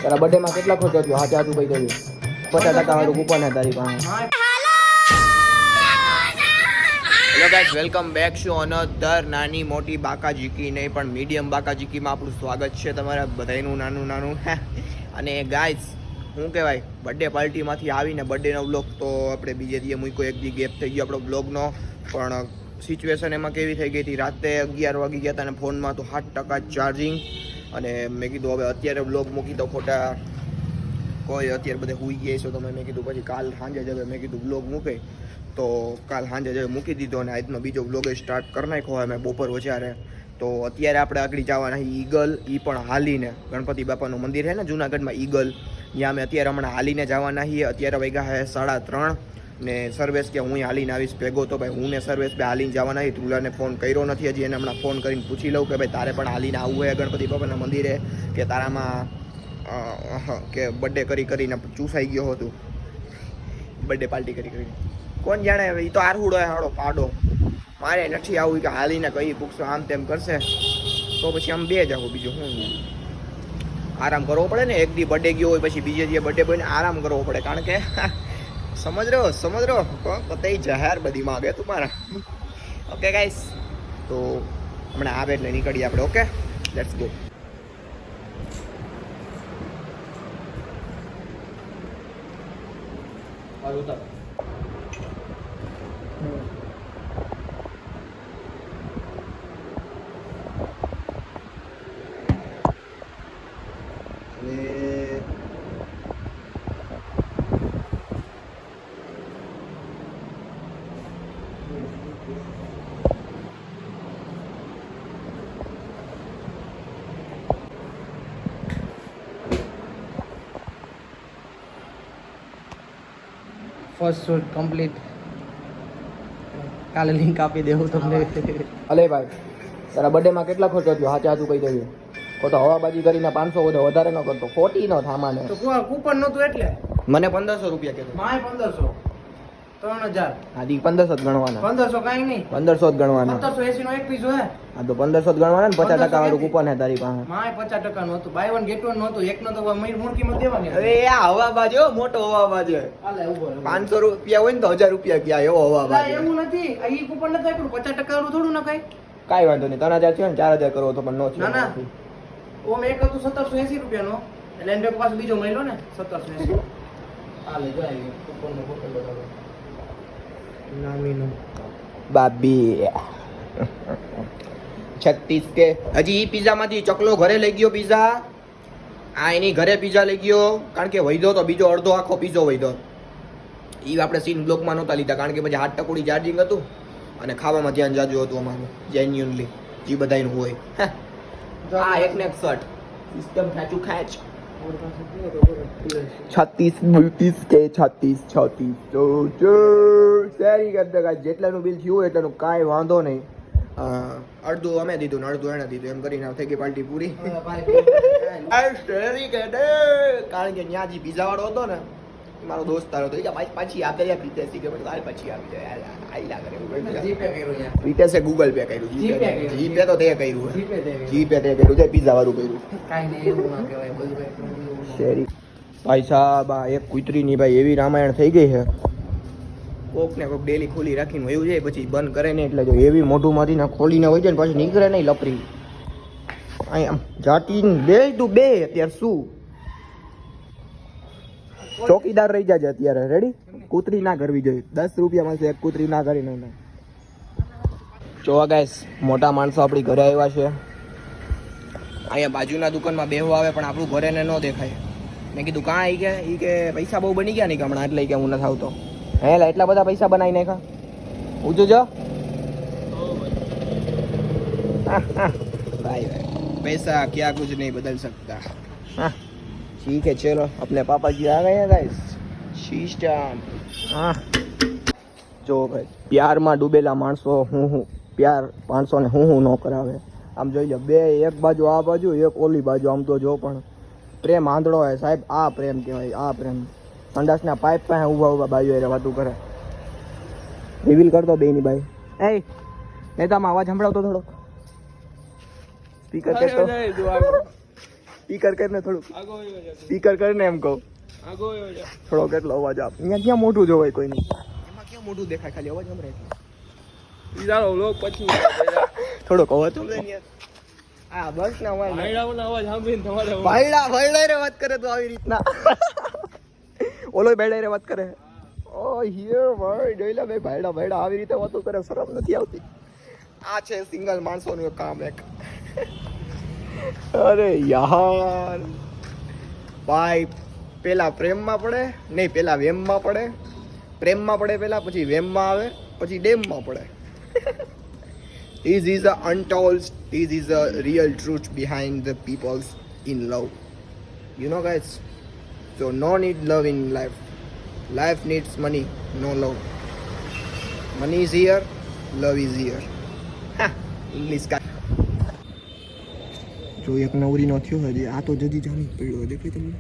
તારા બર્થડે માં કેટલા ખર્ચો થયો? હા ચાચું કહી દેવી 50% વાળું કૂપન હે તારી પાસે. Hello guys, welcome back to another નાની મોટી બાકાજીકી નહીં પણ મીડિયમ બાકાજીકીમાં આપણું સ્વાગત છે તમારા બધાયનું નાનું નાનું. અને ગાઈસ શું કહેવાય, બર્થડે પાર્ટીમાંથી આવીને બર્થડેનો વ્લોગ તો આપણે બીજે દીએ મૂક્યો, એક દી ગેપ થઈ ગયો આપણો વ્લોગનો. પણ સિચ્યુએશન એમાં કેવી થઈ ગઈ હતી, રાતે 11 વાગી ગયા હતા અને ફોનમાં તો 7% ચાર્જિંગ. અને મેં કીધું હવે અત્યારે વ્લોગ મૂકી દો, ખોટા કોઈ અત્યારે બધે સૂઈ ગયા છો તમે. મેં કીધું પછી કાલ સાંજે જ હવે મેં કીધું વ્લોગ મૂકે તો કાલ સાંજે જ મૂકી દીધો અને આજનો બીજો વ્લોગ સ્ટાર્ટ કરી નાખ્યો અમે બપોર વચારે. તો અત્યારે આપણે આગળ જવાના ઈગલ, એ પણ હાલીને. ગણપતિ બાપાનું મંદિર છે ને જુનાગઢમાં ઈગલ, ત્યાં અમે અત્યારે હમણાં હાલીને જવાના છીએ. અત્યારે વાગ્યા છે 3:30 ને સર્વેશ કે હું હાલીને આવીશ ભેગો. તો ભાઈ હું ને સર્વેશ બે હાલીને જવાના છીએ. ધ્રુલાને ફોન કર્યો નથી હજી, એને હમણાં ફોન કરીને પૂછી લઉં કે ભાઈ તારે પણ હાલીને આવવું હોય ગણપતિ બાપાના મંદિરે કે તારામાં કે બર્થડે કરીને ચૂસાઈ ગયો હતું, બર્થડે પાર્ટી કરીને. કોણ જાણે, એ તો આરહુડો હાડો પાડો. મારે નથી આવું કે હાલીને કઈ પૂછશો આમ તેમ કરશે તો પછી આમ બે જાવ. બીજું શું, આરામ કરવો પડે ને. એક દી બર્થડે ગયો હોય પછી બીજે દી બર્થડે બોયને આરામ કરવો પડે, કારણ કે સમજ રહો કતઈ જહેર બધી માગે તમારા. ઓકે ગાઈસ, તો હમણાં આવે એટલે નીકળીએ આપણે. Okay, let's go. First shoot complete. કાલે લિંક આપી દેવું તમને. અલે ભાઈ, તારા બર્થડેમાં કેટલા ખર્ચો થયો? હા ચાચું કહી દેવી. તો હવાબાજી કરીને 500 વધારે ન કરતો, ખોટી નો થામાને. તો કૂપન નહોતું એટલે મને 1500 રૂપિયા કીધું. માય 1500 3000. આદી 1500 જ ગણવાના. 1500 કાઈ નહીં, 1500 જ ગણવાના. 1580 નો એક પીસ હે. હા તો 1500 જ ગણવાના ને. 50% વાળું કૂપન હે તારી પાસે. માય 50% નું હતું. બાય વન ગેટ વન નહોતું. એક નો તો મૂળ કિંમત દેવાની. અરે આ હવાબાજ હો, મોટો હવાબાજ હે. હાલે ઉભો 500 રૂપિયા હોય ને તો 1000 રૂપિયા ક્યાં એવો હવાબાજ. એવું નથી, આ ઈ કૂપન નથી આપ્યું. 50% વાળું થોડું ન કઈ. કાઈ વાંધો નહીં. 3000 થયો ને 4000 કરવો તો પણ નો થયો. ના ઓમ એક હતું 1780 રૂપિયાનો, એટલે એમ પાસે બીજો મળ્યો ને 1780. હાલે જો આવી કૂપન નો ફોટો બતાવો. નામીનો બાબી 36 કે હજી ઈ પિઝા માંથી ચકલો ઘરે લઈ ગયો. પિઝા આ એની ઘરે પિઝા લઈ ગયો, કારણ કે વૈધો તો બીજો અડધો આખો પિઝો વૈધો. ઈ આપણે સીન બ્લોકમાં નહોતા લીધા, કારણ કે પછી 8% ચાર્જિંગ હતું અને ખાવામાં ધ્યાન જાજુ હતું અમારું જેન્યુઅનલી, જે બધાયનું હોય. આ એક ને એક શર્ટ સિસ્ટમ ખેંચું ખેંચ 36 કે 36 તો શેરી કરતા કાંઈ જેટલાનું બિલ થયું હોય એટલાનું કાંઈ વાંધો નહીં. અડધું અમે દીધું ને અડધું એને દીધું, એમ કરીને થઈ ગઈ પાર્ટી પૂરી. કારણ કે ત્યાં જે પીઝા વાળો હતો ને મારો દોસ્તાર હતો, પાછી આપે પ્રીતેશી કે તારે પછી આપી જાય આઈલા કરે. પ્રીતેશે ગૂગલ પે કર્યું, જીપે તો તે કર્યું, જીપે તે કર્યું છે, પીઝા વાળું કર્યું. શેરી ભાઈ સાહેબ, આ એક કૂતરીની ભાઈ એવી રામાયણ થઈ ગઈ છે. કોક ને કોક ડેલી ખોલી રાખીને એવું છે, પછી બંધ કરે ને એટલે જો એવી મોઢું માંથી ને ખોલીને હોય છે ને પછી નીકળે નહીં લપરી. આમ જાતી બે તું બે અત્યારે શું ચોકીદાર રહી જાય અત્યારે. રેડી, કૂતરી ના કરવી જોઈએ. 10 રૂપિયામાં એક કૂતરી ના કરી નહીં. જોવા ગાઈસ, મોટા માણસો આપણી ઘરે આવ્યા છે. અહીંયા બાજુના દુકાનમાં બેહવા આવે પણ આપણું ઘરે ને ન દેખાય. મેં કીધું કાં ઈ કે પૈસા બહુ બની ગયા નહીં કે હમણાં, એટલે કે હું નથી આવતો. હે એટલા બધા પૈસા બનાવી નાખા. ઊંચું જો ભાઈ, पैसा क्या कुछ नहीं बदल सकता. ठीक है, चलो अपने पापा जी आ गए हैं गाइस. सिस्टम જો ભાઈ, પ્યારમાં ડૂબેલા માણસો હું પ્યાર 500 ને હું ન કરાવે. આમ જોઈ લો, બે એક બાજુ આ બાજુ એક ઓલી બાજુ. આમ તો જો પણ પ્રેમ આંધળો હે સાહેબ. આ પ્રેમ કહેવાય, આ પ્રેમ. સંડાસના પાઇપ પાસે ઊભા બાજુ એ વાતું કરે. રિવીલ કરતો બેની ભાઈ. એ નેતામાં અવાજ સંભળાવતો થોડો. સ્પીકર કેતો સ્પીકર કરીને થોડું સ્પીકર કરીને એમ કહું થોડો કેટલો અવાજ આપ અહીંયા ક્યાં મોઢું જોવાય કોઈનું એમાં ક્યાં મોઢું દેખાય ખાલી અવાજ સંભળાય થોડોક અવાજ સંભળાય યાર હા બસ ના અવાજ ભાઈડા રે વાત કરે તો આવી રીતના ઓલો ભાઈડા રે વાત કરે ઓ હિયર ભાઈ ડોયલા ભાઈ ભાઈડા આવી રીતે વાતો કરે શરમ નથી આવતી આ છે સિંગલ માણસોનું કામ એક અરે યાર ભાઈ પેલા પ્રેમમાં પડે નહીં પેલા વેમમાં પડે પ્રેમમાં પડે પેલા પછી વેમમાં આવે પછી ડેમમાં પડે This is the untold, this is the real truth behind the people's in love. You know guys, so no need love in life. Life needs money, no love. Money is here, love is here. Ha! English guy. જો એક નવરી નો થયો હજી આ તો જજી જામી જ પડ્યો દેખાય તમને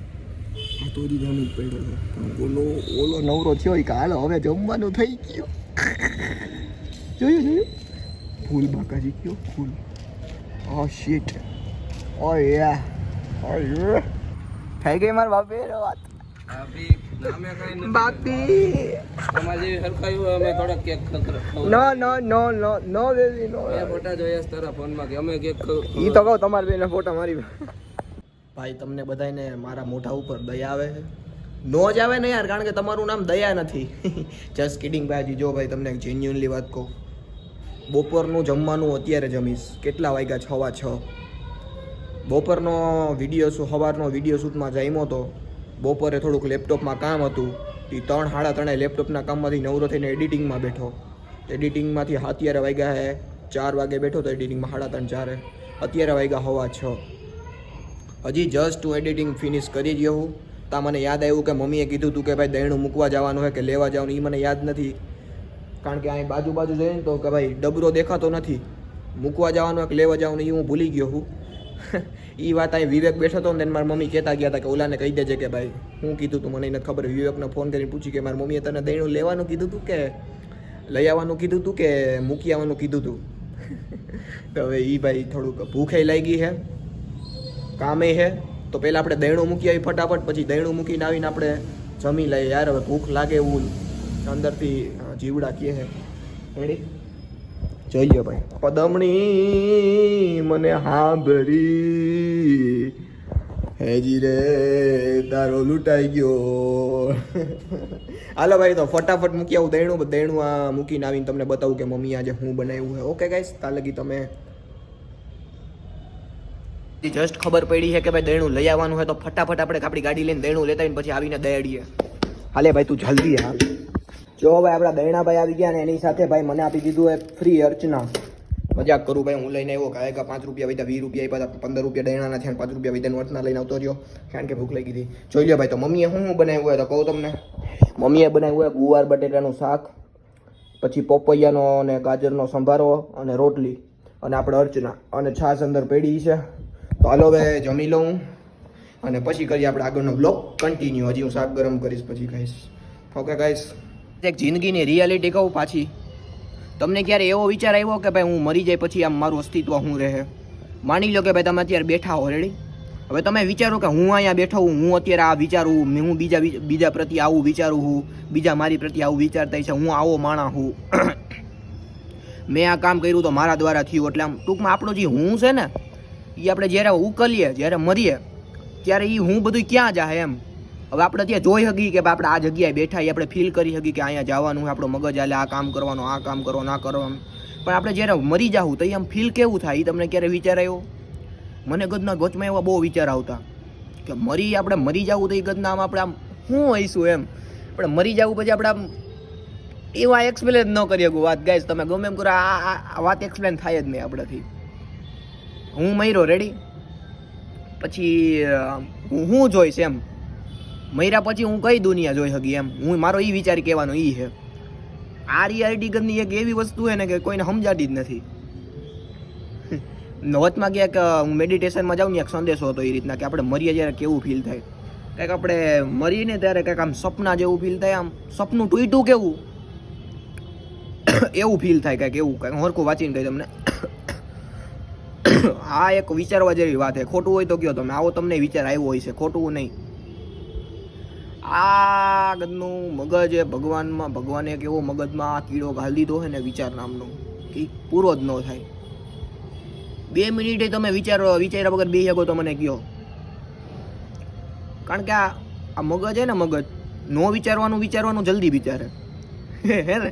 આ તો હજી જામી જ પડ્યો ઓલો નવરો થયો કે હાલો હવે જમવાનું થઈ ગયું જોયું ફૂલ બાકાજી કયો ફૂલ ઓ શીટ ઓ યા થઈ ગઈ માર બાપે વાત બાપી અમારી હરખાયું અમે થોડા કેક નો નો નો નો નો બેબી નો એ ફોટા જોયા તારા ફોનમાં કે અમે કેક ઈ તો કહું તમારા બેને ફોટા મારી ભાઈ તમને બધાને મારા મોઢા ઉપર દયા આવે છે નો જ આવે ને યાર કારણ કે તમારું નામ દયા નથી જસ્ટ કિડિંગ ભાઈ જો ભાઈ તમને જેન્યુઅનલી વાત કહું બપોરનું જમવાનું અત્યારે જમીશ કેટલા વાગ્યા 6:06 બપોરનો વિડીયો સવારનો વિડીયો શૂટમાં જમ્યો હતો બપોરે થોડુંક લેપટોપમાં કામ હતું એ 3-3:30 લેપટોપના કામમાંથી નવરો થઈને એડિટિંગમાં બેઠો એડિટિંગમાંથી અત્યારે વાગ્યા હે 4 વાગે બેઠો તો એડિટિંગમાં 3:30-4 અત્યારે વાગ્યા 6:06 હજી જસ્ટ હું એડિટિંગ ફિનિશ કરી ગયો હું તા મને યાદ આવ્યું કે મમ્મીએ કીધું હતું કે ભાઈ દહીણું મૂકવા જવાનું હોય કે લેવા જવાનું એ મને યાદ નથી કારણ કે અહીં બાજુ જઈને તો કે ભાઈ ડબરો દેખાતો નથી મૂકવા જવાનું કે લેવા જવાનું એ હું ભૂલી ગયો હું એ વાત અહીં વિવેક બેઠો હતો ને તેને મારી મમ્મી કહેતા ગયા હતા કે ઓલાને કહી દેજે કે ભાઈ હું કીધું તું મને નથી ખબર વિવેકને ફોન કરીને પૂછી કે મારી મમ્મીએ તને દહીણું લેવાનું કીધું હતું કે લઈ આવવાનું કીધું હતું કે મૂકી આવવાનું કીધું હતું તો હવે એ ભાઈ થોડુંક ભૂખે લાગી છે કામે છે તો પહેલાં આપણે દહીણું મૂકી આવી ફટાફટ પછી દહીણું મૂકીને આવીને આપણે જમી લઈએ યાર હવે ભૂખ લાગે એવું અંદરથી જીવડા કહે છે રેડી જોઈએ ભાઈ પદમણી મને હાંભળી હેજી રે તારો લૂંટાઈ ગયો હાલો ભાઈ તો ફટાફટ મૂકી આવું દહીણું આ મૂકીને આવીને તમને બતાવું કે મમ્મી આજે હું બનાવ્યું છે ઓકે ગાઈસ ત્યાં લગી તમે જસ્ટ ખબર પડી છે કે ભાઈ દહીણું લઈ આવવાનું હોય તો ફટાફટ આપણે આપણી ગાડી લઈને દહીણું લેતા આવીને પછી આવીને દહીડીએ હાલે ભાઈ તું જલ્દી હાલ જો ભાઈ આપણા દહીણાભાઈ આવી ગયા ને એની સાથે ભાઈ મને આપી દીધું એક ફ્રી અર્ચના મજાક કરું ભાઈ હું લઈને આવ્યો કાંઈ 5 રૂપિયા વધ્યા 20 રૂપિયા આપ્યા 15 રૂપિયા દહીણાના થયા 5 રૂપિયા વધ્યાનું અર્ચના લઈને આવતો રહ્યો કારણ કે ભૂખ લાગી હતી જોઈ લો ભાઈ તો મમ્મીએ શું બનાવ્યું હોય તો કહું તમને મમ્મીએ બનાવ્યું હોય ગુવાર બટેટાનું શાક પછી પપૈયાનો અને ગાજરનો સંભારો અને રોટલી અને આપણે અર્ચના અને છાશ અંદર પડી છે તો હાલો હવે જમી લઉં અને પછી કરીએ આપણે આગળનો બ્લોગ કન્ટિન્યુ હજી હું શાક ગરમ કરીશ પછી ખાઈશ ઓકે ગાઈસ એક જિંદગીની રિયાલિટી કહું પાછી તમને ક્યારે એવો વિચાર આવ્યો કે ભાઈ હું મરી જાય પછી આમ મારું અસ્તિત્વ શું રહે માની લો કે ભાઈ તમે અત્યારે બેઠા હો રેડી હવે તમે વિચારો કે હું અહીંયા બેઠો હું અત્યારે આ વિચારું હું બીજા પ્રત્યે આવું વિચારું હું બીજા મારી પ્રત્યે આવું વિચારતા છે હું આવો માણસ હું મેં આ કામ કર્યું તો મારા દ્વારા થયું એટલે આમ ટૂંકમાં આપણો જે હું છે ને એ આપણે જ્યારે ઉકલીએ જ્યારે મરીએ ત્યારે એ હું બધું ક્યાં જાય એમ હવે આપણે ત્યાં જોઈ શકીએ કે આપણે આ જગ્યાએ બેઠા આપણે ફીલ કરી શકીએ કે અહીંયા જવાનું હોય આપણો મગજ હાલે આ કામ કરવાનું આ કામ કરવાનું આ કરવાનું પણ આપણે જ્યારે મરી જાવું તો એ આમ ફીલ કેવું થાય એ તમને ક્યારે વિચાર આવ્યો મને ગદના ગચમાં એવા બહુ વિચાર આવતા કે આપણે મરી જવું તો એ ગદના આમ આપણે આમ શું હોઈશું એમ આપણે મરી જવું પછી આપણે આમ એવા એક્સપ્લેન ન કરી શકું વાત ગાઈસ તમે ગમે એમ કરો આ વાત એક્સપ્લેન થાય જ નહીં આપણાથી હું મર્યો રેડી પછી હું જોઈશ એમ મર્યા પછી હું કઈ દુનિયા જોઈ શકી એમ હું મારો એ વિચાર કહેવાનો એ છે આ રિયાલિટી ગદની એક એવી વસ્તુ છે ને કે કોઈને સમજાતી જ નથી વચમાં ક્યાંક હું મેડિટેશનમાં જાઉં ને એક સંદેશો હતો એ રીતના કે આપણે મરીએ જ્યારે કેવું ફીલ થાય કંઈક આપણે મરીને ત્યારે કંઈક આમ સપના જેવું ફીલ થાય આમ સપનું તૂટ્યું કેવું એવું ફીલ થાય કંઈક એવું કંઈક હરખું વાંચીને કહી તમને આ એક વિચારવા જેવી વાત છે. ખોટું હોય તો કયો તમે, આવો તમને વિચાર આવ્યો હોય છે, ખોટું નહીં. આ ગદનું મગજ એ ભગવાને એક એવો મગજમાં આ કીડો ઘાલી દીધો છે ને વિચાર નામનો, કે ઈ પૂરો જ ન થાય. 2 મિનિટે તમે વિચાર્યા વગર બેસી શકો તો મને કહો. કારણ કે આ મગજ છે ને, મગજ નો વિચારવાનું જલ્દી વિચારે હે ને,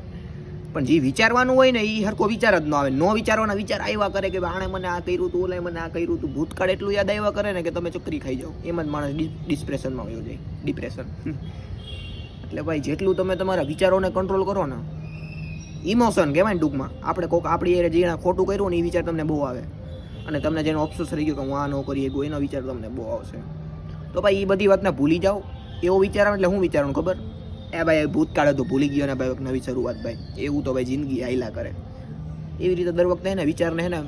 પણ જે વિચારવાનું હોય ને એ હરકો વિચાર જ ન આવે. નો વિચારવાના વિચાર આવ્યા કરે કે આણે મને આ કર્યું હતું, ઓલાએ મને આ કર્યું હતું, ભૂતકાળ એટલું યાદ આવ્યા કરે ને કે તમે ચક્રી ખાઈ જાઓ. એમ જ માણસ ડિપ્રેશનમાં વયો જાય, ડિપ્રેશન. એટલે ભાઈ જેટલું તમે તમારા વિચારોને કંટ્રોલ કરો ને, ઇમોશન કહેવાય ને ટૂંકમાં, આપણે કોક આપણી જેણે ખોટું કર્યું ને એ વિચાર તમને બહુ આવે, અને તમને જેનો અફસોસ રહી ગયો કે હું આ ન કરી શકું એનો વિચાર તમને બહુ આવશે. તો ભાઈ એ બધી વાતને ભૂલી જાઓ. એવો વિચાર આવે એટલે હું વિચારવાનું ખબર, એ ભાઈ ભૂતકાળ તો ભૂલી ગયો ને ભાઈ એક નવી શરૂઆત. ભાઈ એવું તો ભાઈ જિંદગી હાઈલા કરે. એવી રીતે દર વખતે ને વિચારને હે ને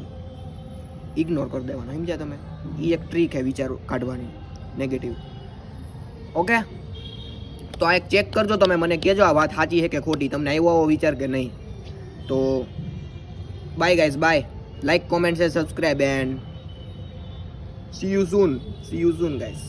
ઇગ્નોર કરી દેવાના, સમજ્યા તમે? એ એક ટ્રીક છે વિચાર કાઢવાની નેગેટિવ. ઓકે, તો આ એક ચેક કરજો તમે, મને કહેજો આ વાત સાચી છે કે ખોટી, તમને આવ્યો આવો વિચાર કે નહીં. તો bye guys, bye. Like, comment, share, subscribe and see you soon guys.